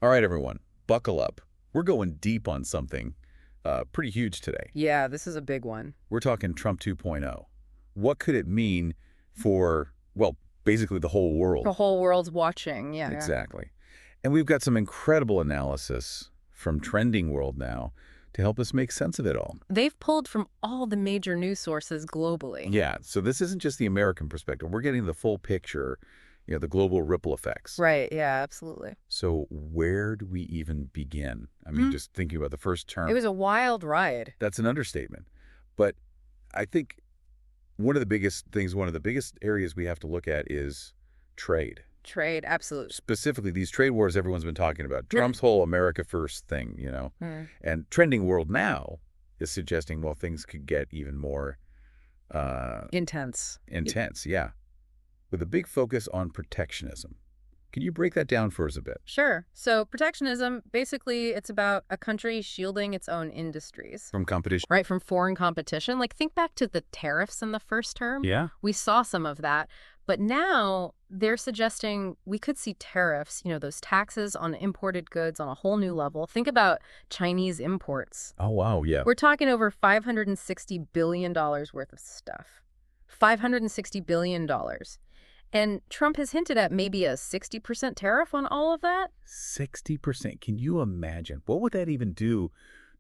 All right, everyone, buckle up. We're going deep on something pretty huge today. Yeah, this is a big one. We're talking Trump 2.0. What could it mean for, well, basically the whole The world? whole world's watching. Yeah. Exactly. And we've got some incredible analysis from Trending World now to help us make sense of it all. They've pulled from all the major news sources globally. Yeah, so this isn't just the American perspective. We're getting the full picture, the global ripple effects. Right, yeah, absolutely. So where do we even begin? I mean, just thinking about the first term. It was a wild ride. That's an understatement. But I think one of the biggest areas we have to look at is trade. Trade, absolutely. Specifically, these trade wars everyone's been talking about. Trump's whole America First thing. Mm. And Trending World now is suggesting, well, things could get even more Intense. intense, yeah, with a big focus on protectionism. Can you break that down for us a bit? Sure. So protectionism, basically, it's about a country shielding its own industries. From competition? Right, from foreign competition. Like, think back to the tariffs in the first term. Yeah. We saw some of that. But now they're suggesting we could see tariffs, those taxes on imported goods on a whole new level. Think about Chinese imports. Oh, wow, yeah. We're talking over $560 billion worth of stuff. $560 billion. And Trump has hinted at maybe a 60% tariff on all of that. 60%. Can you imagine? What would that even do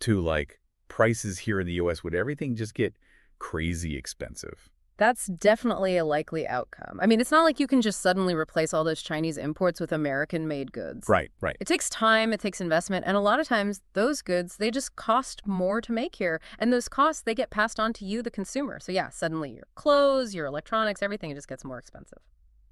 to, like, prices here in the U.S.? Would everything just get crazy expensive? That's definitely a likely outcome. I mean, it's not like you can just suddenly replace all those Chinese imports with American-made goods. Right. It takes time, it takes investment, and a lot of times those goods, they just cost more to make here. And those costs, they get passed on to you, the consumer. So yeah, suddenly your clothes, your electronics, everything, it just gets more expensive.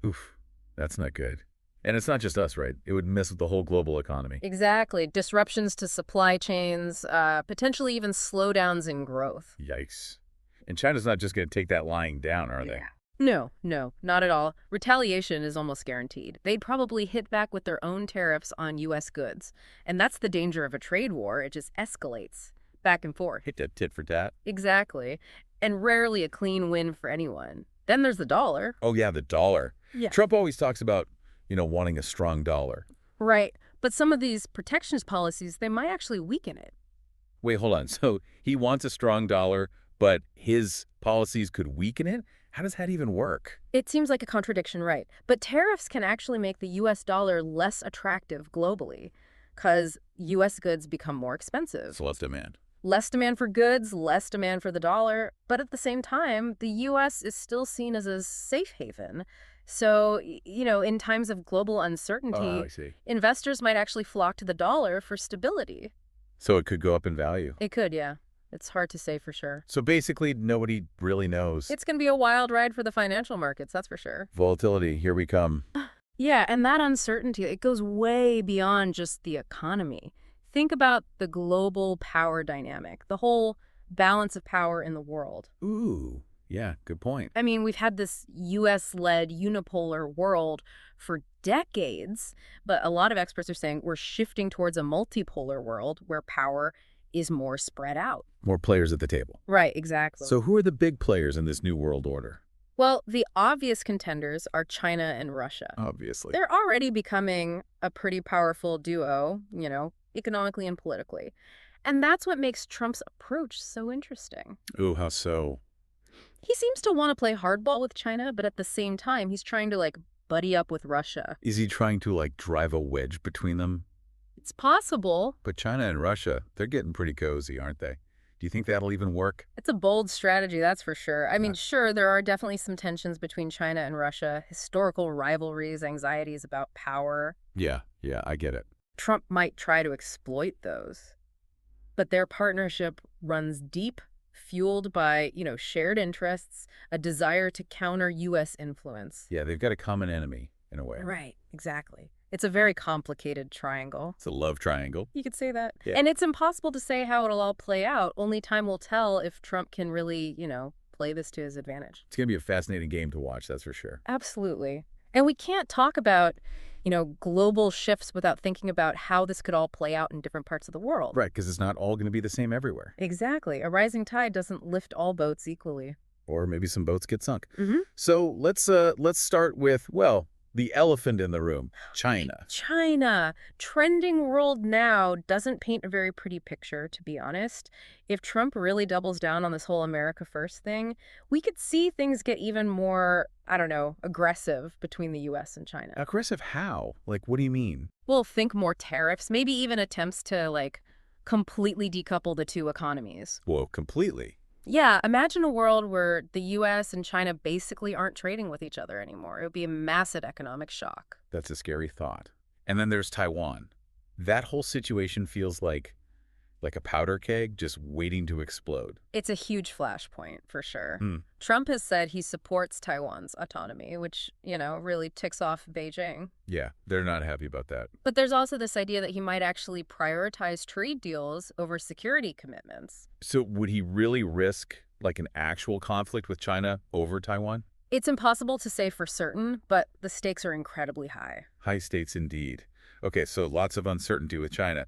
Oof, that's not good. And it's not just us, right? It would mess with the whole global economy. Exactly. Disruptions to supply chains, potentially even slowdowns in growth. Yikes. And China's not just going to take that lying down, are they? No, not at all. Retaliation is almost guaranteed. They'd probably hit back with their own tariffs on U.S. goods. And that's the danger of a trade war. It just escalates back and forth. Hit that tit for tat. Exactly. And rarely a clean win for anyone. Then there's the dollar. Oh, yeah, the dollar. Yeah. Trump always talks about, wanting a strong dollar. Right. But some of these protectionist policies, they might actually weaken it. Wait, hold on. So he wants a strong dollar, but his policies could weaken it? How does that even work? It seems like a contradiction, right? But tariffs can actually make the U.S. dollar less attractive globally because U.S. goods become more expensive. So less demand. Less demand for goods, less demand for the dollar. But at the same time, the U.S. is still seen as a safe haven. So, in times of global uncertainty, Oh, I see. investors might actually flock to the dollar for stability. So it could go up in value. It could, yeah. It's hard to say for sure. So basically, nobody really knows. It's going to be a wild ride for the financial markets, that's for sure. Volatility, here we come. Yeah, and that uncertainty, it goes way beyond just the economy. Think about the global power dynamic, the whole balance of power in the world. Ooh, yeah, good point. I mean, we've had this U.S.-led unipolar world for decades, but a lot of experts are saying we're shifting towards a multipolar world where power is more spread out. More players at the table. Right, exactly. So who are the big players in this new world order? Well, the obvious contenders are China and Russia. Obviously. They're already becoming a pretty powerful duo, economically and politically. And that's what makes Trump's approach so interesting. Ooh, how so? He seems to want to play hardball with China, but at the same time, he's trying to, buddy up with Russia. Is he trying to, drive a wedge between them? It's possible. But China and Russia, they're getting pretty cozy, aren't they? Do you think that'll even work? It's a bold strategy, that's for sure. I mean, sure, there are definitely some tensions between China and Russia, historical rivalries, anxieties about power. Yeah, I get it. Trump might try to exploit those. But their partnership runs deep, fueled by, shared interests, a desire to counter U.S. influence. Yeah, they've got a common enemy, in a way. Right, exactly. It's a very complicated triangle. It's a love triangle. You could say that. Yeah. And it's impossible to say how it'll all play out. Only time will tell if Trump can really, play this to his advantage. It's going to be a fascinating game to watch, that's for sure. Absolutely. And we can't talk about, global shifts without thinking about how this could all play out in different parts of the world. Right, because it's not all going to be the same everywhere. Exactly. A rising tide doesn't lift all boats equally. Or maybe some boats get sunk. Mm-hmm. So let's start with, The elephant in the room, China. China, trending world now doesn't paint a very pretty picture, to be honest. If Trump really doubles down on this whole America First thing, we could see things get even more, I don't know, aggressive between the US and China. Aggressive how? Like, what do you mean? We'll think more tariffs, maybe even attempts to, like, completely decouple the two economies. Whoa, completely. Yeah, imagine a world where the US and China basically aren't trading with each other anymore. It would be a massive economic shock. That's a scary thought. And then there's Taiwan. That whole situation feels like a powder keg just waiting to explode. It's a huge flashpoint, for sure. Hmm. Trump has said he supports Taiwan's autonomy, which, really ticks off Beijing. Yeah, they're not happy about that. But there's also this idea that he might actually prioritize trade deals over security commitments. So would he really risk like an actual conflict with China over Taiwan? It's impossible to say for certain, but the stakes are incredibly high. High stakes indeed. Okay, so lots of uncertainty with China.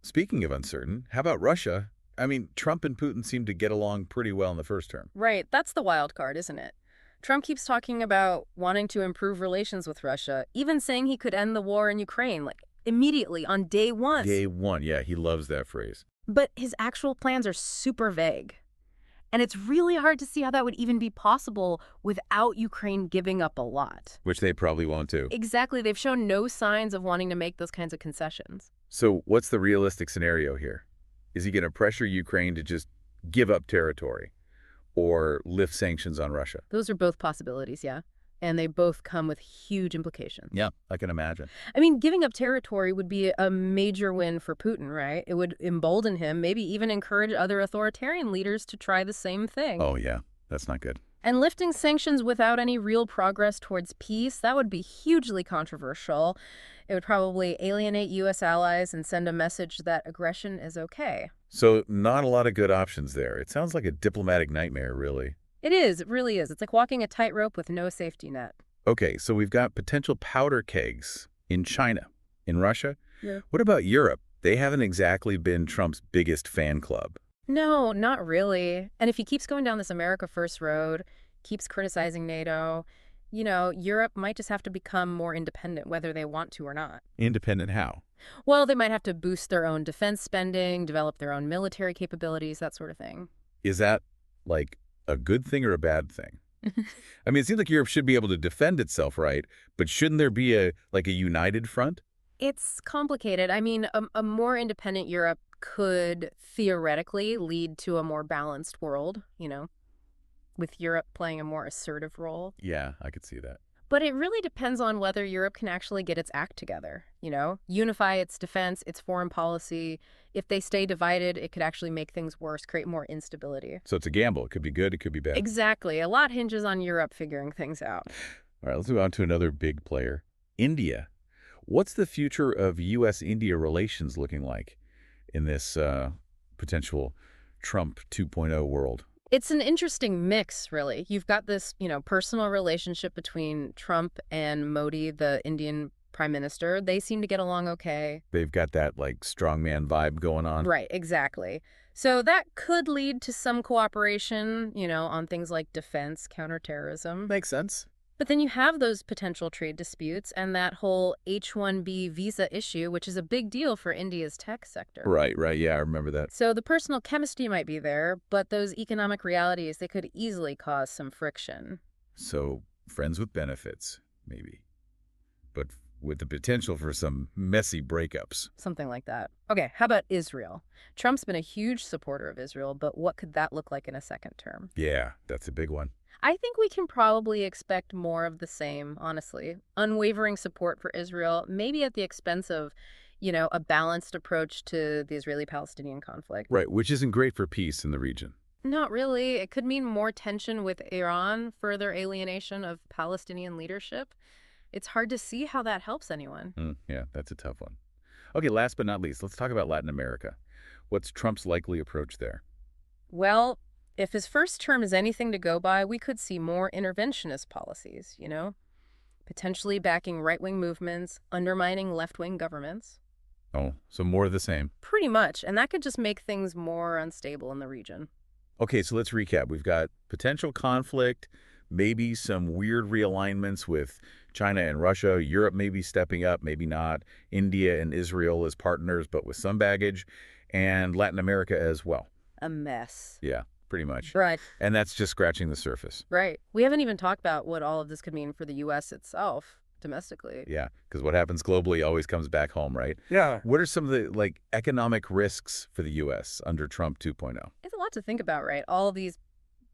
Speaking of uncertain, how about Russia? I mean, Trump and Putin seem to get along pretty well in the first term. Right, that's the wild card, isn't it? Trump keeps talking about wanting to improve relations with Russia, even saying he could end the war in Ukraine, like, immediately on day one. Day one, yeah, he loves that phrase. But his actual plans are super vague. And it's really hard to see how that would even be possible without Ukraine giving up a lot. Which they probably won't do. Exactly, they've shown no signs of wanting to make those kinds of concessions. So what's the realistic scenario here? Is he going to pressure Ukraine to just give up territory or lift sanctions on Russia? Those are both possibilities, yeah. And they both come with huge implications. Yeah, I can imagine. I mean, giving up territory would be a major win for Putin, right? It would embolden him, maybe even encourage other authoritarian leaders to try the same thing. Oh, yeah, that's not good. And lifting sanctions without any real progress towards peace, that would be hugely controversial. It would probably alienate U.S. allies and send a message that aggression is okay. So not a lot of good options there. It sounds like a diplomatic nightmare, really. It is. It really is. It's like walking a tightrope with no safety net. Okay, so we've got potential powder kegs in China, in Russia. Yeah. What about Europe? They haven't exactly been Trump's biggest fan club. No, not really. And if he keeps going down this America First road, keeps criticizing NATO, Europe might just have to become more independent, whether they want to or not. Independent how? Well, they might have to boost their own defense spending, develop their own military capabilities, that sort of thing. Is that, like, a good thing or a bad thing? I mean, it seems like Europe should be able to defend itself, right? But shouldn't there be a united front? It's complicated. I mean, a more independent Europe could theoretically lead to a more balanced world, with Europe playing a more assertive role. Yeah, I could see that. But it really depends on whether Europe can actually get its act together, unify its defense, its foreign policy. If they stay divided, it could actually make things worse, create more instability. So it's a gamble. It could be good, it could be bad. Exactly. A lot hinges on Europe figuring things out. All right, let's move on to another big player, India. What's the future of U.S.-India relations looking like in this potential Trump 2.0 world? It's an interesting mix, really. You've got this, personal relationship between Trump and Modi, the Indian prime minister. They seem to get along okay. They've got that, strongman vibe going on. Right, exactly. So that could lead to some cooperation, on things like defense, counterterrorism. Makes sense. But then you have those potential trade disputes and that whole H-1B visa issue, which is a big deal for India's tech sector. Right, yeah, I remember that. So the personal chemistry might be there, but those economic realities, they could easily cause some friction. So friends with benefits, maybe. But with the potential for some messy breakups. Something like that. Okay, how about Israel? Trump's been a huge supporter of Israel, but what could that look like in a second term? Yeah, that's a big one. I think we can probably expect more of the same, honestly. Unwavering support for Israel, maybe at the expense of, a balanced approach to the Israeli-Palestinian conflict. Right, which isn't great for peace in the region. Not really. It could mean more tension with Iran, further alienation of Palestinian leadership. It's hard to see how that helps anyone. Yeah, that's a tough one. Okay, last but not least, let's talk about Latin America. What's Trump's likely approach there? Well, if his first term is anything to go by, we could see more interventionist policies, potentially backing right-wing movements, undermining left-wing governments. Oh, so more of the same. Pretty much, and that could just make things more unstable in the region. Okay, so let's recap. We've got potential conflict maybe some weird realignments with China and Russia, Europe maybe stepping up, maybe not, India and Israel as partners, but with some baggage, and Latin America as well. A mess. Yeah, pretty much. Right. And that's just scratching the surface. Right. We haven't even talked about what all of this could mean for the U.S. itself domestically. Yeah, because what happens globally always comes back home, right? Yeah. What are some of the, like, economic risks for the U.S. under Trump 2.0? It's a lot to think about, right? All of these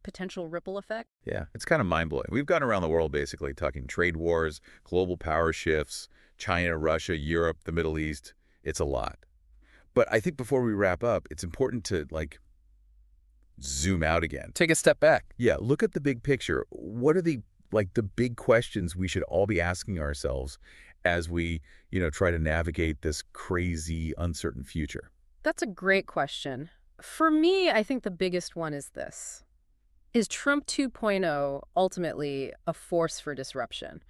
potential ripple effects. Yeah, it's kind of mind-blowing. We've gone around the world basically talking trade wars, global power shifts, China, Russia, Europe, the Middle East. It's a lot. But I think before we wrap up, it's important to, like, zoom out again. Take a step back. Yeah, look at the big picture. What are the big questions we should all be asking ourselves as we, try to navigate this crazy, uncertain future? That's a great question. For me, I think the biggest one is this. Is Trump 2.0 ultimately a force for disruption?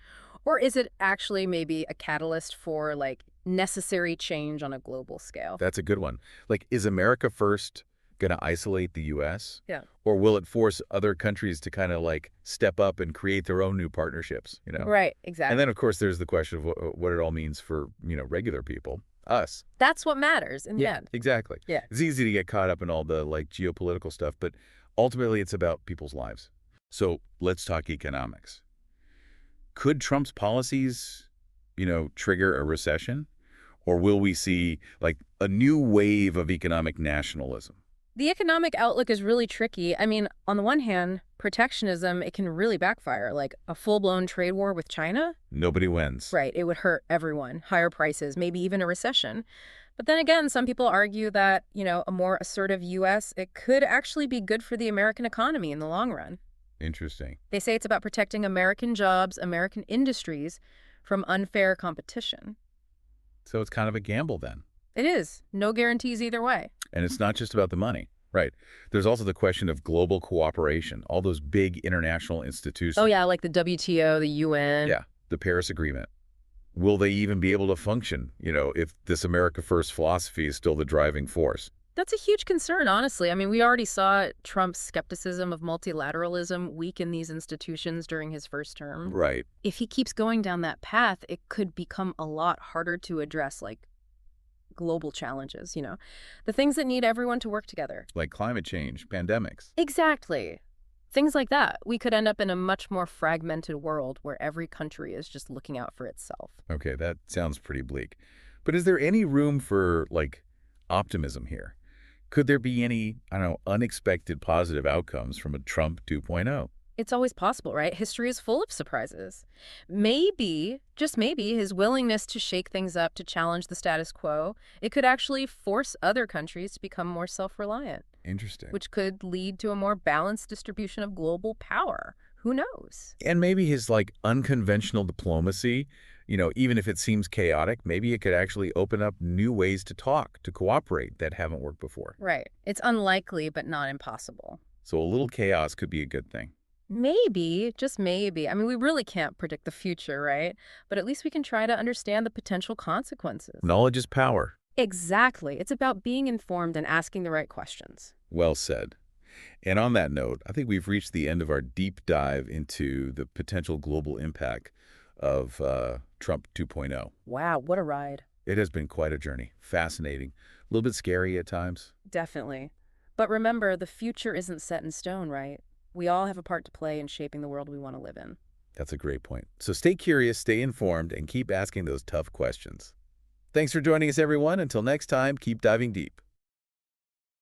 Or is it actually maybe a catalyst for, like, necessary change on a global scale? That's a good one. Like, is America first going to isolate the U.S.? Yeah. Or will it force other countries to kind of, like, step up and create their own new partnerships, Right, exactly. And then, of course, there's the question of what it all means for, regular people, us. That's what matters in the end. Exactly. Yeah. It's easy to get caught up in all the, like, geopolitical stuff, but ultimately it's about people's lives. So let's talk economics. Could Trump's policies, trigger a recession? Or will we see, like, a new wave of economic nationalism? The economic outlook is really tricky. I mean, on the one hand, protectionism, it can really backfire, like a full-blown trade war with China. Nobody wins. Right, it would hurt everyone. Higher prices, maybe even a recession. But then again, some people argue that, a more assertive U.S., it could actually be good for the American economy in the long run. Interesting. They say it's about protecting American jobs, American industries from unfair competition. So it's kind of a gamble then. It is. No guarantees either way. And it's not just about the money. Right. There's also the question of global cooperation, all those big international institutions. Oh, yeah, like the WTO, the UN. Yeah, the Paris Agreement. Will they even be able to function, if this America First philosophy is still the driving force? That's a huge concern, honestly. I mean, we already saw Trump's skepticism of multilateralism weaken these institutions during his first term. Right. If he keeps going down that path, it could become a lot harder to address, like, global challenges, the things that need everyone to work together. Like climate change, pandemics. Exactly. Things like that. We could end up in a much more fragmented world where every country is just looking out for itself. Okay, that sounds pretty bleak. But is there any room for, like, optimism here? Could there be any, unexpected positive outcomes from a Trump 2.0? It's always possible, right? History is full of surprises. Maybe, just maybe, his willingness to shake things up, to challenge the status quo, it could actually force other countries to become more self-reliant. Interesting. Which could lead to a more balanced distribution of global power. Who knows? And maybe his, like, unconventional diplomacy, even if it seems chaotic, maybe it could actually open up new ways to talk, to cooperate that haven't worked before. Right. It's unlikely, but not impossible. So a little chaos could be a good thing. Maybe, just maybe. I mean, we really can't predict the future, right? But at least we can try to understand the potential consequences. Knowledge is power. Exactly. It's about being informed and asking the right questions. Well said. And on that note, I think we've reached the end of our deep dive into the potential global impact of Trump 2.0. Wow, what a ride. It has been quite a journey. Fascinating. A little bit scary at times. Definitely. But remember, the future isn't set in stone, right? We all have a part to play in shaping the world we want to live in. That's a great point. So stay curious, stay informed, and keep asking those tough questions. Thanks for joining us, everyone. Until next time, keep diving deep.